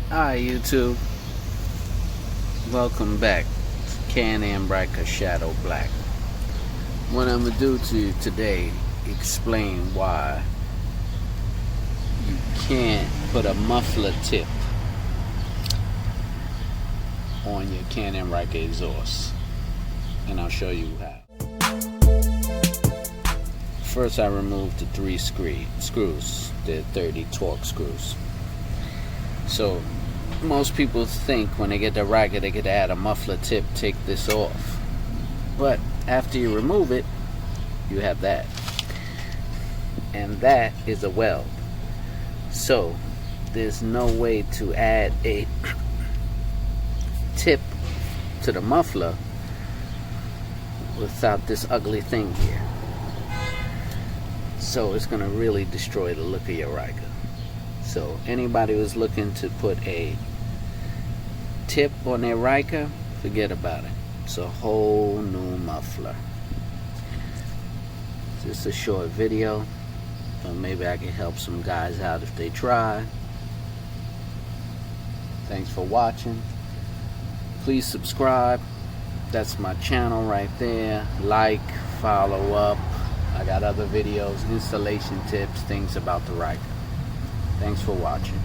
Hi YouTube, welcome back to Can-Am Ryker Shadow Black. What I'm gonna do to you today, explain why you can't put a muffler tip on your Can-Am Ryker exhaust, and I'll show you how. First, I removed the 3 screws, the 30 torque screws. So most people think when they get the Ryker they could add a muffler tip, take this off, but after you remove it, you have that, and that is a weld. So there's no way to add a tip to the muffler without this ugly thing here. So it's gonna really destroy the look of your Ryker. So anybody who's looking to put a tip on their Ryker, forget about it. It's a whole new muffler. Just a short video, so maybe I can help some guys out if they try. Thanks for watching. Please subscribe. That's my channel right there. Like, follow up. I got other videos, installation tips, things about the Ryker. Thanks for watching.